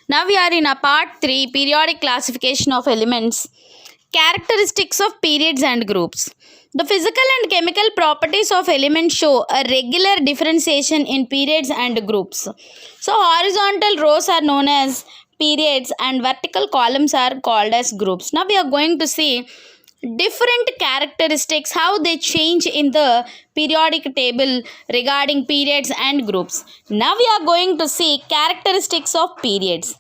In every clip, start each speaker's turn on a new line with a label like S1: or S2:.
S1: Now we are in a part 3 periodic classification of elements, characteristics of periods and groups. The physical and chemical properties of elements show a regular differentiation in periods and groups. So horizontal rows are known as periods and vertical columns are called as groups. Now we are going to see different characteristics, how they change in the periodic table regarding periods and groups. Now we are going to see characteristics of periods.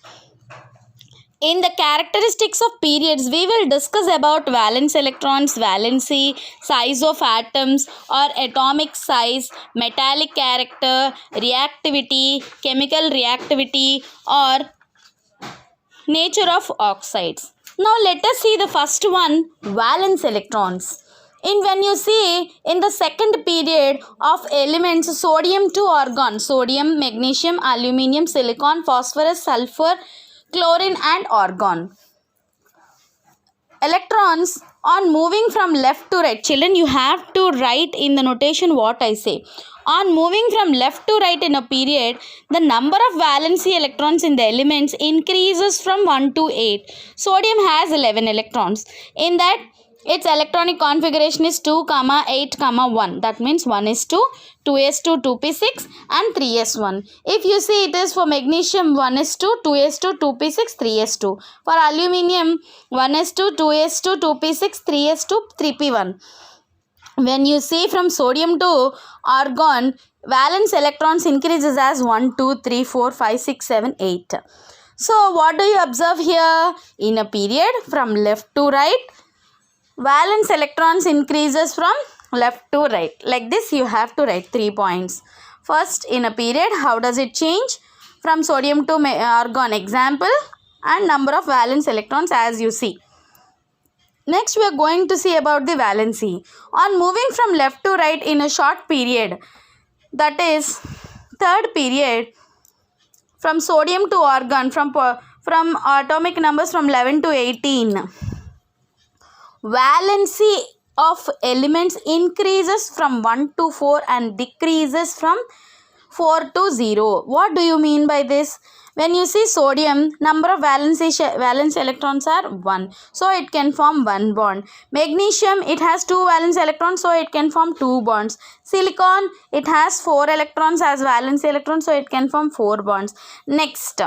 S1: In the characteristics of periods, we will discuss about valence electrons, valency, size of atoms or atomic size, metallic character, reactivity, chemical reactivity or nature of oxides. Now let us see the first one, valence electrons. When you see in the second period of elements sodium to argon, sodium, magnesium, aluminium, silicon, phosphorus, sulfur, chlorine and argon. Electrons on moving from left to right. Children, you have to write in the notation what I say. On moving from left to right in a period, the number of valency electrons in the elements increases from 1 to 8. Sodium has 11 electrons. In that, its electronic configuration is 2, 8, 1. That means 1 is 2, 2s2, 2p6 and 3s1. If you see it is for magnesium 1 is 2, 2s2, 2p6, 3s2. For aluminium 1 is 2, 2s2, 2p6, 3s2, 3p1. When you see from sodium to argon, valence electrons increases as 1, 2, 3, 4, 5, 6, 7, 8. So what do you observe here? In a period from left to right, valence electrons increases from left to right. Like this you have to write 3 points. First, in a period, how does it change? From sodium to argon, example, and number of valence electrons as you see. Next, we are going to see about the valency. On moving from left to right in a short period, that is third period, from sodium to argon, from atomic numbers from 11 to 18, valency of elements increases from 1 to 4 and decreases from 4 to 0. What do you mean by this? When you see sodium, number of valence electrons are 1. So it can form 1 bond. Magnesium, it has 2 valence electrons, so it can form 2 bonds. Silicon, it has 4 electrons as valence electrons, so it can form 4 bonds. Next,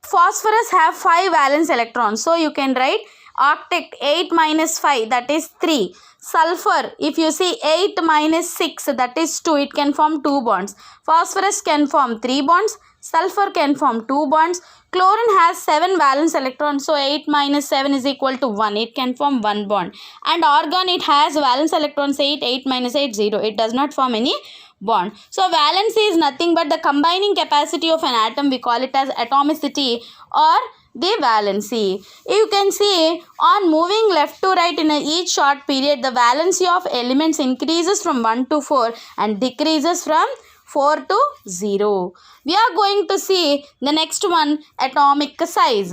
S1: phosphorus have 5 valence electrons, so you can write octet 8 minus 5, that is 3. Sulfur, if you see 8 minus 6, that is 2, it can form 2 bonds. Phosphorus can form 3 bonds. Sulfur can form 2 bonds. Chlorine has 7 valence electrons, so 8 minus 7 is equal to 1. It can form 1 bond. And argon, it has valence electrons 8, 8 minus 8, 0. It does not form any bond. So valency is nothing but the combining capacity of an atom. We call it as atomicity or the valency. You can see on moving left to right in each short period, the valency of elements increases from 1 to 4 and decreases from 4 to 0. We are going to see the next one, atomic size.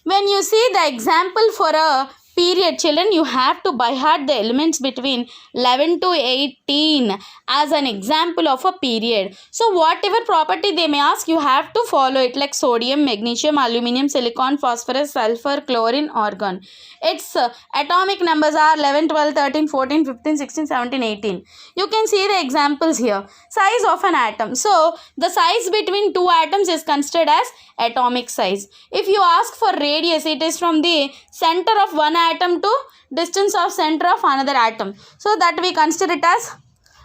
S1: When you see the example for a period, children, you have to by heart the elements between 11 to 18 as an example of a period. So whatever property they may ask, you have to follow it, like sodium, magnesium, aluminium, silicon, phosphorus, sulfur, chlorine, argon. Its atomic numbers are 11, 12, 13, 14, 15, 16, 17, 18. You can see the examples here. Size of an atom. So the size between two atoms is considered as atomic size. If you ask for radius, it is from the center of one atom to distance of center of another atom. So that we consider it as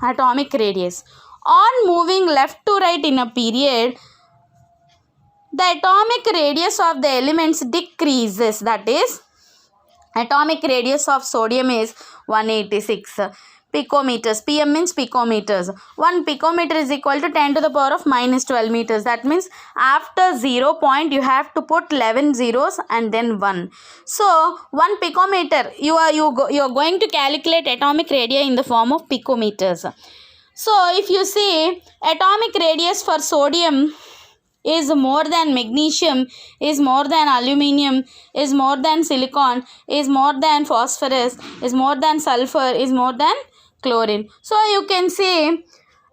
S1: atomic radius. On moving left to right in a period, the atomic radius of the elements decreases. That is, atomic radius of sodium is 186 picometers. PM means picometers. 1 picometer is equal to 10 to the power of minus 12 meters. That means after 0 point you have to put 11 zeros and then 1. So 1 picometer, you are going to calculate atomic radii in the form of picometers. So if you see atomic radius for sodium is more than magnesium, is more than aluminium, is more than silicon, is more than phosphorus, is more than sulfur, is more than chlorine. So you can see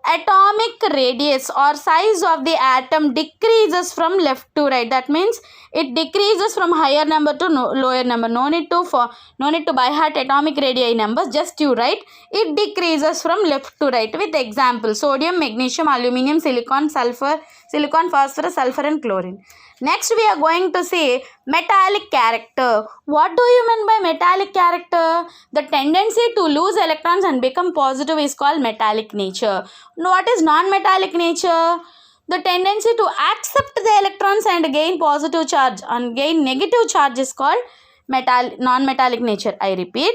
S1: atomic radius or size of the atom decreases from left to right. That means it decreases from higher number to lower number. No need to by heart atomic radii numbers, just you write it decreases from left to right with example: sodium, magnesium, aluminum, silicon, phosphorus, sulfur and chlorine. Next we are going to see metallic character. What do you mean by metallic character? The tendency to lose electrons and become positive is called metallic nature. What is non-metallic nature? The tendency to accept the electrons and gain positive charge and gain negative charge is called non-metallic nature. I repeat,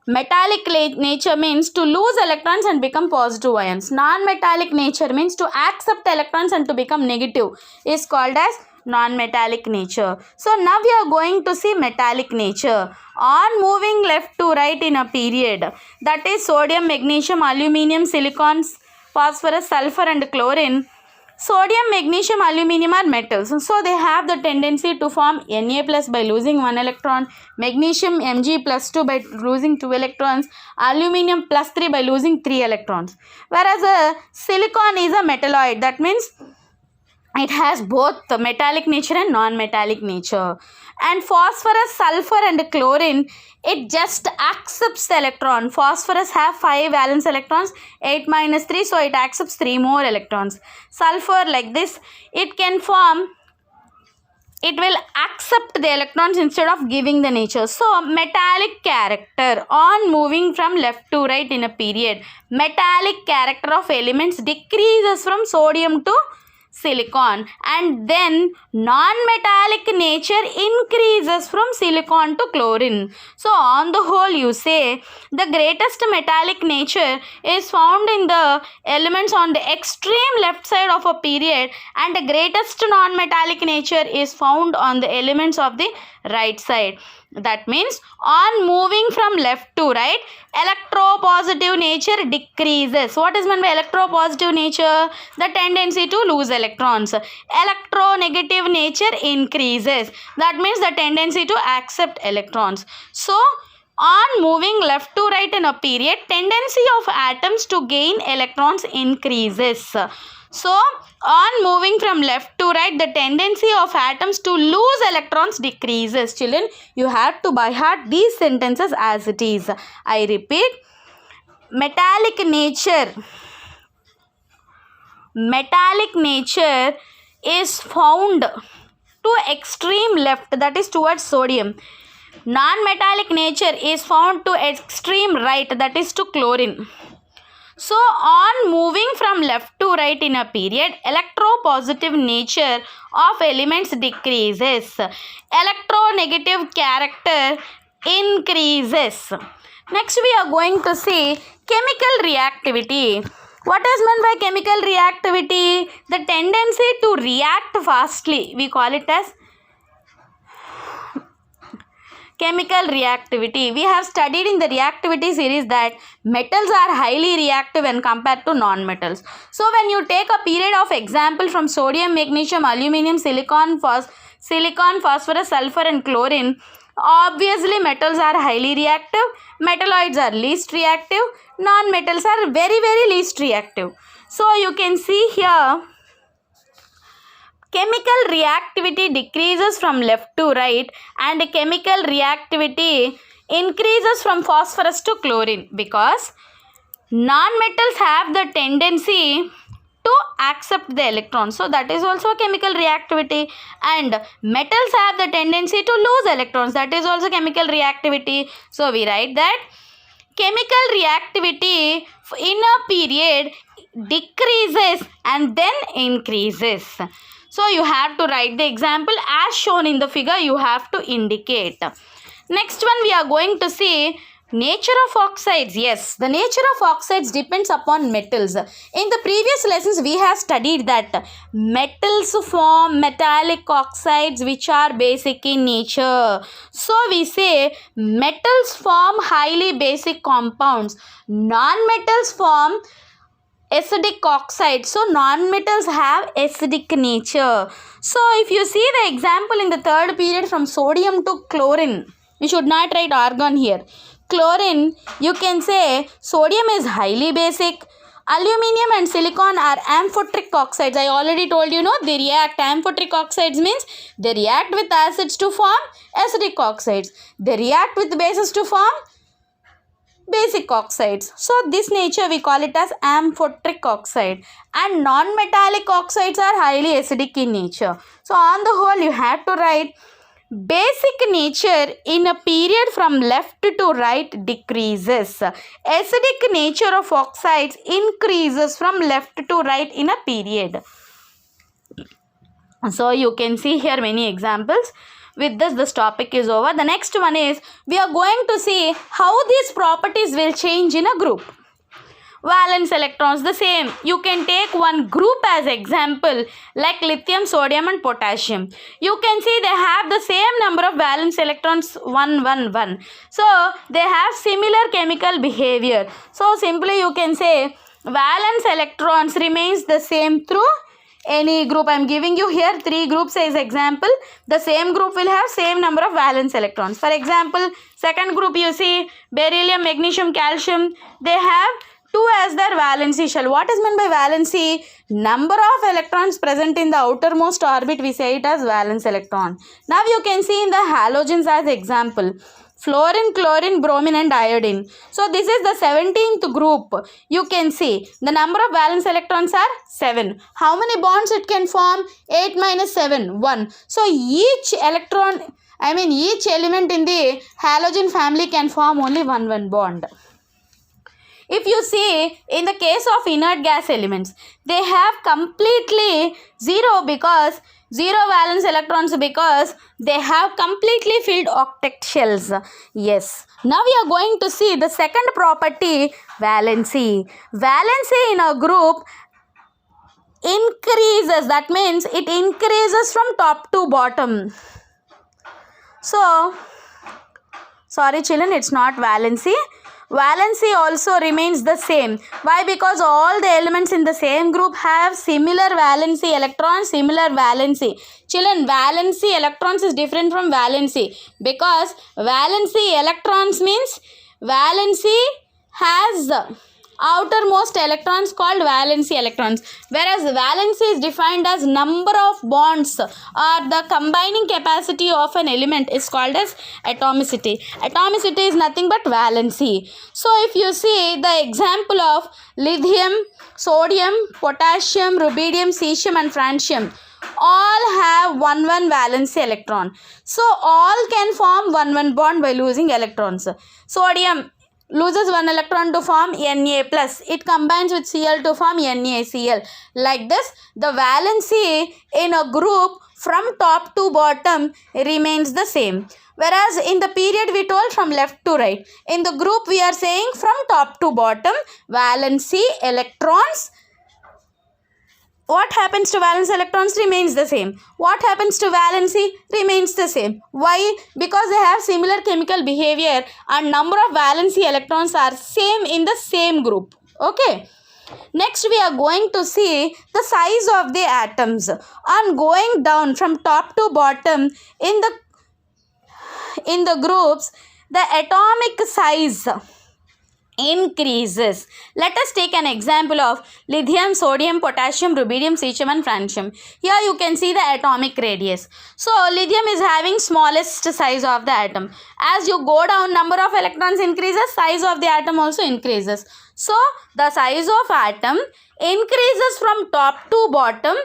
S1: metallic nature means to lose electrons and become positive ions. Non-metallic nature means to accept electrons and to become negative is called as non-metallic nature. So now we are going to see metallic nature. On moving left to right in a period, that is sodium, magnesium, aluminum, silicon, phosphorus, sulfur and chlorine. Sodium, magnesium, aluminum are metals. So they have the tendency to form Na plus by losing 1 electron, magnesium Mg plus 2 by losing 2 electrons, aluminum plus 3 by losing 3 electrons. Whereas a silicon is a metalloid. That means it has both the metallic nature and non-metallic nature. And phosphorus, sulfur and chlorine, it just accepts the electron. Phosphorus have 5 valence electrons, 8 minus 3, so it accepts 3 more electrons. Sulfur like this, it will accept the electrons instead of giving the nature. So metallic character, on moving from left to right in a period, metallic character of elements decreases from sodium to silicon, and then non-metallic nature increases from silicon to chlorine. So on the whole, you say the greatest metallic nature is found in the elements on the extreme left side of a period, and the greatest non-metallic nature is found on the elements of the right side. That means on moving from left to right, electropositive nature decreases. What is meant by electropositive nature? The tendency to lose electrons. Electronegative nature increases. That means the tendency to accept electrons. So on moving left to right in a period, tendency of atoms to gain electrons increases. So on moving from left to right, the tendency of atoms to lose electrons decreases. Children, you have to by heart these sentences as it is. I repeat, metallic nature is found to extreme left, that is towards sodium. Non-metallic nature is found to extreme right, that is to chlorine. So on moving from left to right in a period, electropositive nature of elements decreases. Electronegative character increases. Next we are going to see chemical reactivity. What is meant by chemical reactivity? The tendency to react fastly. We call it as chemical reactivity. We have studied in the reactivity series that metals are highly reactive when compared to non-metals. So when you take a period of example from sodium, magnesium, aluminum, silicon, phosphorus, sulfur and chlorine, obviously metals are highly reactive, metalloids are least reactive, non-metals are very, very least reactive. So you can see here, chemical reactivity decreases from left to right and chemical reactivity increases from phosphorus to chlorine, because non-metals have the tendency to accept the electrons. So that is also chemical reactivity, and metals have the tendency to lose electrons. That is also chemical reactivity. So we write that chemical reactivity in a period decreases and then increases. So you have to write the example as shown in the figure. You have to indicate. Next one we are going to see nature of oxides. Yes, the nature of oxides depends upon metals. In the previous lessons we have studied that metals form metallic oxides which are basic in nature. So we say metals form highly basic compounds. Non-metals form acidic oxides. So non-metals have acidic nature. So if you see the example in the third period from sodium to chlorine, you should not write argon here. Chlorine, you can say sodium is highly basic, Aluminium and silicon are amphoteric oxides. I already told you, no, they react. Amphoteric oxides means they react with acids to form acidic oxides. They react with bases to form basic oxides. So this nature we call it as amphoteric oxide. And non-metallic oxides are highly acidic in nature. So on the whole you have to write basic nature in a period from left to right decreases. Acidic nature of oxides increases from left to right in a period. So you can see here many examples. With this topic is over. The next one is we are going to see how these properties will change in a group. Valence electrons, the same. You can take one group as example like lithium, sodium and potassium. You can see they have the same number of valence electrons 1, 1, 1. So they have similar chemical behavior. So simply you can say valence electrons remains the same through any group. I am giving you here 3 groups as example. The same group will have same number of valence electrons. For example, second group you see beryllium, magnesium, calcium. They have 2 as their valency shell. What is meant by valency? Number of electrons present in the outermost orbit, we say it as valence electron. Now you can see in the halogens as example. Fluorine, chlorine, bromine and iodine. So this is the 17th group. You can see the number of valence electrons are 7. How many bonds it can form? 8 minus 7, 1. So each electron, each element in the halogen family can form only one bond. If you see in the case of inert gas elements, they have completely 0 valence electrons because they have completely filled octet shells. Yes. Now we are going to see the second property, valency. Valency in a group increases. That means it increases from top to bottom. So, sorry children, it's not valency. Valency also remains the same. Why? Because all the elements in the same group have similar valency electrons, similar valency. Children, valency electrons is different from valency because valency electrons means valency has outermost electrons called valency electrons, whereas valency is defined as number of bonds or the combining capacity of an element is called as atomicity. Atomicity is nothing but valency. So if you see the example of lithium, sodium, potassium, rubidium, cesium and francium, all have 1 valency electron. So all can form 1 bond by losing electrons. Sodium loses 1 electron to form Na plus. It combines with Cl to form NaCl. Like this, the valency in a group from top to bottom remains the same. Whereas in the period we told from left to right. In the group we are saying from top to bottom, valency electrons. What happens to valence electrons remains the same. What happens to valency remains the same. Why? Because they have similar chemical behavior and number of valency electrons are same in the same group. Okay. Next we are going to see the size of the atoms. On going down from top to bottom in the groups, the atomic size increases. Let us take an example of lithium, sodium, potassium, rubidium, cesium and francium. Here you can see the atomic radius. So lithium is having smallest size of the atom. As you go down, number of electrons increases, size of the atom also increases. So the size of atom increases from top to bottom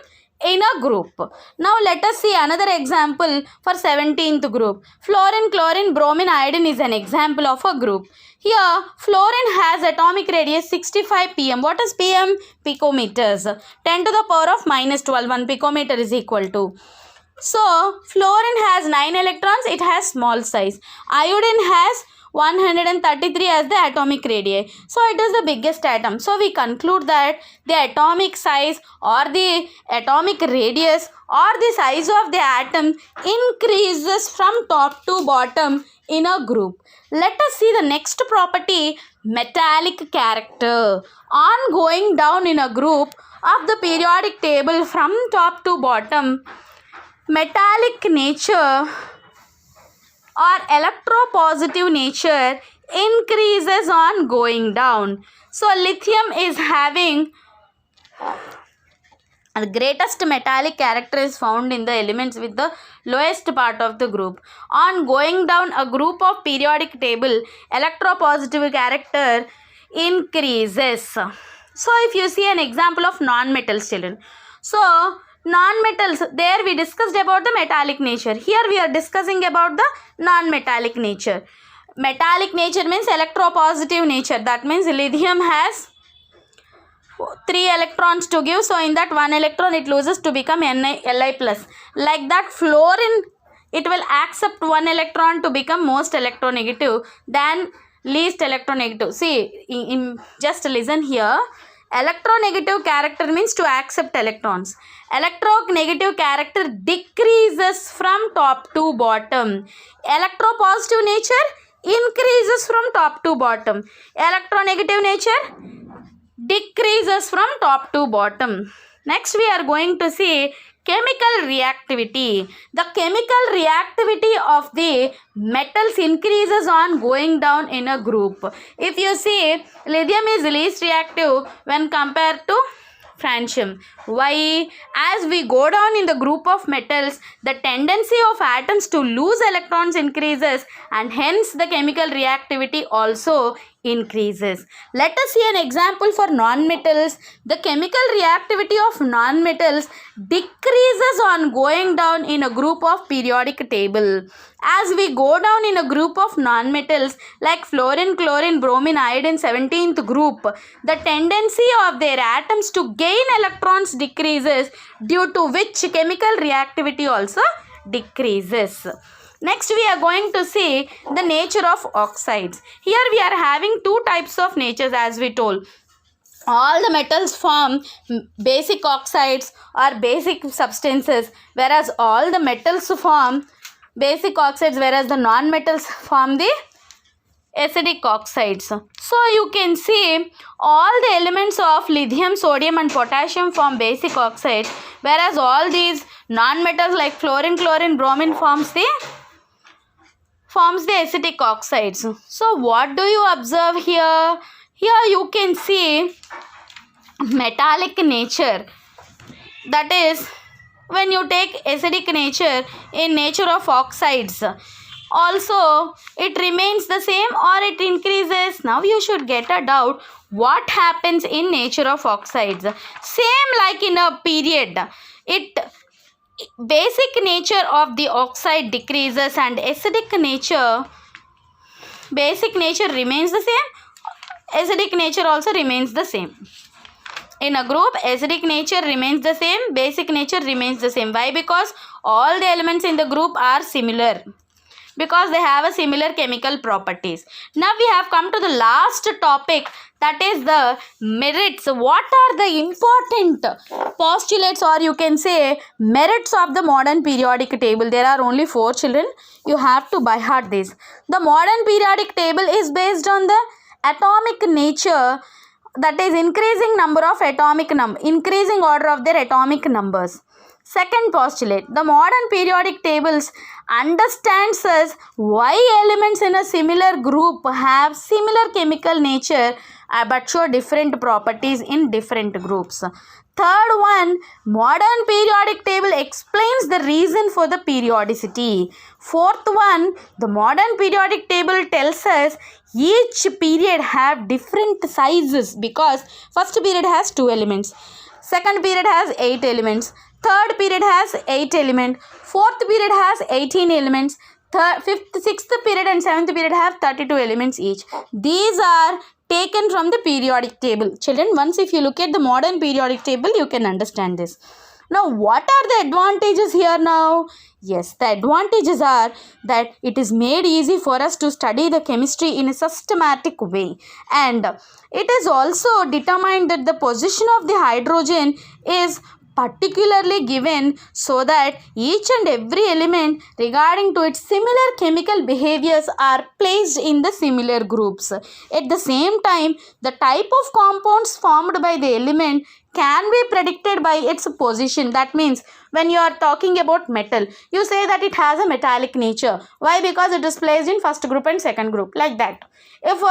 S1: in a group. Now let us see another example for 17th group. Fluorine, chlorine, bromine, iodine is an example of a group. Here fluorine has atomic radius 65 pm. What is pm? Picometers. 10 to the power of minus 12. 1 picometer is equal to. So fluorine has 9 electrons. It has small size. Iodine has 133 as the atomic radii. So it is the biggest atom. So we conclude that the atomic size or the atomic radius or the size of the atom increases from top to bottom in a group. Let us see the next property, metallic character. On going down in a group of the periodic table from top to bottom, metallic nature or electropositive nature increases on going down. So lithium is having the greatest metallic character is found in the elements with the lowest part of the group. On going down a group of periodic table, electropositive character increases. So if you see an example of non-metals, children. So non-metals, there we discussed about the metallic nature. Here we are discussing about the non-metallic nature. Metallic nature means electropositive nature. That means lithium has 3 electrons to give, so in that 1 electron it loses to become Li plus. Like that fluorine, it will accept 1 electron to become most electronegative than least electronegative. See, just listen here. Electronegative character means to accept electrons. Electronegative character decreases from top to bottom. Electropositive nature increases from top to bottom. Electronegative nature decreases from top to bottom. Next we are going to see chemical reactivity. The chemical reactivity of the metals increases on going down in a group. If you see, lithium is least reactive when compared to francium. Why? As we go down in the group of metals, the tendency of atoms to lose electrons increases, and hence the chemical reactivity also increases. Let us see an example for non-metals. The chemical reactivity of non-metals decreases on going down in a group of periodic table. As we go down in a group of non-metals like fluorine, chlorine, bromine, iodine, 17th group, the tendency of their atoms to gain electrons decreases, due to which chemical reactivity also decreases. Next we are going to see the nature of oxides. Here we are having 2 types of natures, as we told. All the metals form basic oxides or basic substances, whereas all the metals form basic oxides, whereas the non-metals form the acidic oxides. So you can see all the elements of lithium, sodium and potassium form basic oxides, whereas all these non-metals like fluorine, chlorine, bromine forms the acidic oxides. So what do you observe here? Here you can see metallic nature. That is, when you take acidic nature in nature of oxides, also it remains the same or it increases. Now you should get a doubt what happens in nature of oxides. Same like in a period, basic nature of the oxide decreases and basic nature remains the same, acidic nature also remains the same. In a group, acidic nature remains the same, basic nature remains the same. Why? Because all the elements in the group are similar, because they have a similar chemical properties. Now we have come to the last topic, that is the merits. What are the important postulates, or you can say merits of the modern periodic table? There are only 4, children. You have to by heart this. The modern periodic table is based on the atomic nature, that is increasing order of their atomic numbers. Second postulate, the modern periodic tables understands us why elements in a similar group have similar chemical nature but show different properties in different groups. Third one, modern periodic table explains the reason for the periodicity. Fourth one, the modern periodic table tells us each period have different sizes, because first period has 2 elements, second period has 8 elements, third period has 8 elements, fourth period has 18 elements, fifth, sixth period and seventh period have 32 elements each. These are taken from the periodic table. Children, once if you look at the modern periodic table, you can understand this. Now, what are the advantages here now? Yes, the advantages are that it is made easy for us to study the chemistry in a systematic way, and it is also determined that the position of the hydrogen is particularly given so that each and every element regarding to its similar chemical behaviors are placed in the similar groups. At the same time, the type of compounds formed by the element can be predicted by its position. That means when you are talking about metal, you say that it has a metallic nature. Why? Because it is placed in first group and second group, like that. If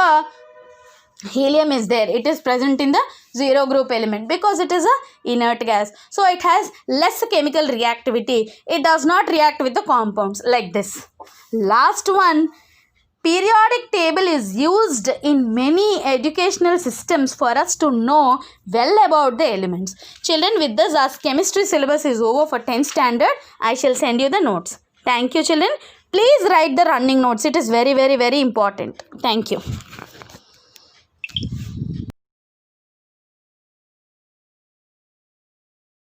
S1: helium is there, it is present in the zero group element because it is a inert gas, so it has less chemical reactivity. It does not react with the compounds like this. Last one, periodic table is used in many educational systems for us to know well about the elements. Children, with this, as chemistry syllabus is over for 10th standard, I shall send you the notes. Thank you, children. Please write the running notes. It is very, very, very important. Thank you.